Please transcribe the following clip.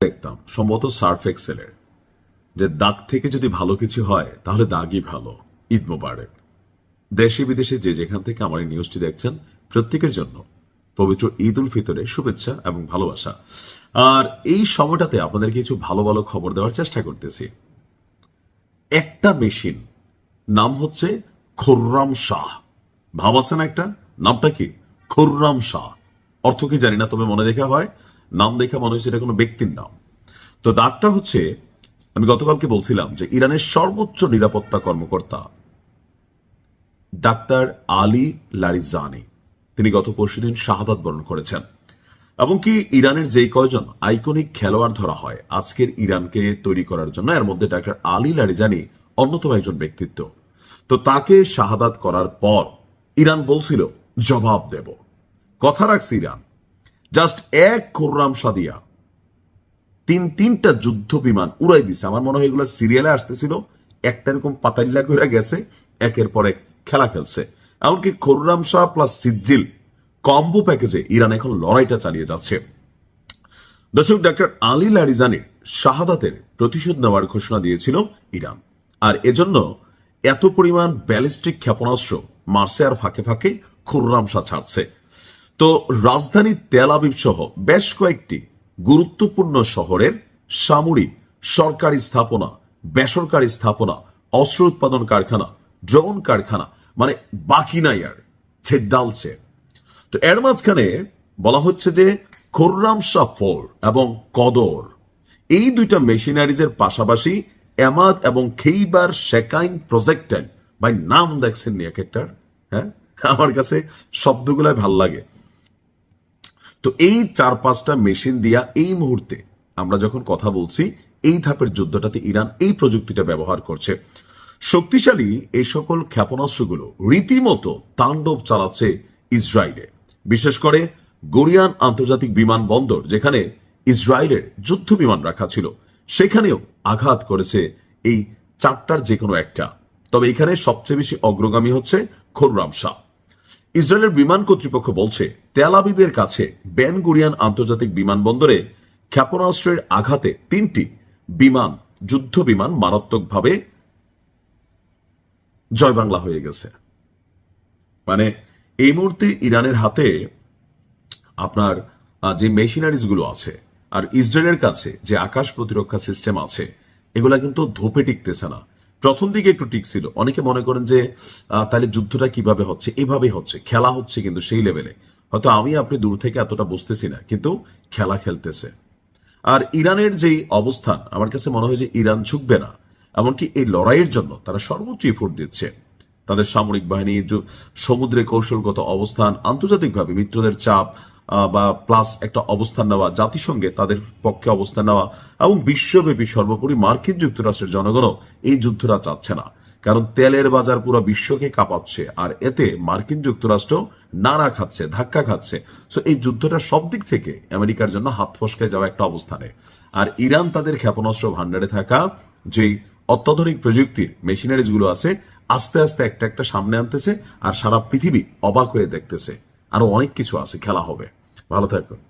দেখতাম সম্ভবত সার্ফ এক্সেলের, যে দাগ থেকে যদি ভালো কিছু হয় তাহলে দাগই ভালো। ঈদ মোবারক। দেশে বিদেশে যে যেখান থেকে আমার এই নিউজটি দেখছেন প্রত্যেকের জন্য পবিত্র ঈদ উল ফিতরের শুভেচ্ছা এবং ভালোবাসা। আর এই সময়টাতে আপনাদের কিছু ভালো ভালো খবর দেওয়ার চেষ্টা করতেছি। একটা মেশিন, নাম হচ্ছে খুররাম শাহ। ভাব আছে না একটা, নামটা কি? খুররাম শাহ। অর্থ কি জানি না, তবে মনে দেখা হয়, নাম দেখা মনে হচ্ছে এটা কোনো ব্যক্তির নাম। তো দাগটা হচ্ছে, আমি গতকালকে বলছিলাম যে ইরানের সর্বোচ্চ নিরাপত্তা কর্মকর্তা ডাক্তার আলী লারিজানি, তিনি গত পরশুদিন শাহাদাত বরণ করেছেন। এবং কি ইরানের যেই কয়জন আইকনিক খেলোয়াড় ধরা হয় আজকের ইরানকে তৈরি করার জন্য, এর মধ্যে ডাক্তার আলী লারিজানি অন্যতম একজন ব্যক্তিত্ব। তো তাকে শাহাদাত করার পর ইরান বলছিল জবাব দেব, কথা রাখছে ইরান। জাস্ট এক খুররাম শাহ দিয়া তিনটা যুদ্ধ বিমান উড়াই দিছে। আমার মনে হয় এগুলো সিরিয়ালে আসতেছিল, একটা এরকম পাতাল্লা করে গেছে, একের পর এক খেলা খেলছে। এমনকি Khurram Shah plus Sejjil combo প্যাকেজে ইরান এখন লড়াইটা চালিয়ে যাচ্ছে। দর্শক, ডাক্তার আলী লারিজানির শাহাদাতের প্রতিশোধ নেওয়ার ঘোষণা দিয়েছিল ইরান, আর এজন্য এত পরিমাণ ব্যালিস্টিক ক্ষেপণাস্ত্র মারছে আর ফাঁকে ফাঁকে খুররাম শাহ ছাড়ছে। তো রাজধানী তেল আবিব সহ বেশ কয়েকটি গুরুত্বপূর্ণ শহরের সামরিক, সরকারি স্থাপনা, বেসরকারি স্থাপনা, অস্ত্র উৎপাদন কারখানা, ড্রোন কারখানা, মানে বাকি নাই আর, ছেদ্দালছে। তো এর মাঝখানে বলা হচ্ছে যে খুররাম শাহ 4 এবং কদর, এই দুইটা মেশিনারিজের পাশাপাশি এমাদ এবং খেইবার শেকাইন প্রজেক্টাইল, ভাই নাম দেখছেন নি এক একটার? হ্যাঁ, আমার কাছে শব্দগুলাই ভাল লাগে। তো এই 4-5টা মেশিন দিয়া এই মুহূর্তে আমরা যখন কথা বলছি, এই ধাপের যুদ্ধটাতে ইরান এই প্রযুক্তিটা ব্যবহার করছে। শক্তিশালী এই সকল ক্ষেপণাস্ত্রগুলো রীতিমতো তাণ্ডব চালাচ্ছে ইসরায়েলে, বিশেষ করে গরিয়ান আন্তর্জাতিক বিমানবন্দর, যেখানে ইসরায়েলের যুদ্ধ বিমান রাখা ছিল, সেখানেও আঘাত করেছে এই 4টার যে কোনো একটা। তবে এখানে সবচেয়ে বেশি অগ্রগামী হচ্ছে খুররাম শাহ। ইসরায়েলের বিমান কর্তৃপক্ষ বলছে তেল আবিবের কাছে বেন গুরিয়ান আন্তর্জাতিক বিমানবন্দরে ক্ষেপণাস্ত্রের আঘাতে 3টি বিমান, যুদ্ধ বিমান মারাত্মকভাবে জয় বাংলা হয়ে গেছে। মানে এই মুহূর্তে ইরানের হাতে আপনার যে মেশিনারিজ গুলো আছে আর ইসরায়েলের কাছে যে আকাশ প্রতিরক্ষা সিস্টেম আছে, এগুলা কিন্তু ধোপে টিকতেছে না। প্রথম দিকে একটু টিকছিল, অনেকে মনে করেন যে তাহলে যুদ্ধটা কিভাবে হচ্ছে, এভাবেই হচ্ছে, খেলা হচ্ছে, কিন্তু সেই লেভেলে হয়তো আমি আপনি দূর থেকে এতটা বুঝতেছি না, কিন্তু খেলা খেলতেছে। আর ইরানের যে অবস্থান, আমার কাছে মনে হয় যে ইরান ঝুঁকবে না। এমনকি এই লড়াইয়ের জন্য তারা সর্বোচ্চ এফোর্ট দিচ্ছে। তাদের সামরিক বাহিনী, সমুদ্রে কৌশলগত অবস্থান, আন্তর্জাতিকভাবে মিত্রদের চাপ বা প্লাস একটা অবস্থান নেওয়া, জাতিসংঘে তাদের পক্ষে অবস্থান নেওয়া, এবং বিশ্বব্যাপী সর্বোপরি মার্কিন যুক্তরাষ্ট্রের জনগণও এই যুদ্ধটা চাচ্ছে না। কারণ তেলের বাজার পুরো বিশ্বকে কাঁপাচ্ছে, আর এতে মার্কিন যুক্তরাষ্ট্র নাড়া খাচ্ছে, ধাক্কা খাচ্ছে। সো এই যুদ্ধটা সব দিক থেকে আমেরিকার জন্য হাত ফসকে যাওয়া একটা অবস্থানে। আর ইরান তাদের ক্ষেপণাস্ত্র ভান্ডারে থাকা যে অত্যাধুনিক প্রযুক্তির মেশিনারিজ গুলো আছে, আস্তে আস্তে একটা একটা সামনে আনতেছে, আর সারা পৃথিবী অবাক হয়ে দেখতেছে। আরো অনেক কিছু আছে, খেলা হবে। ভালো থাকবেন।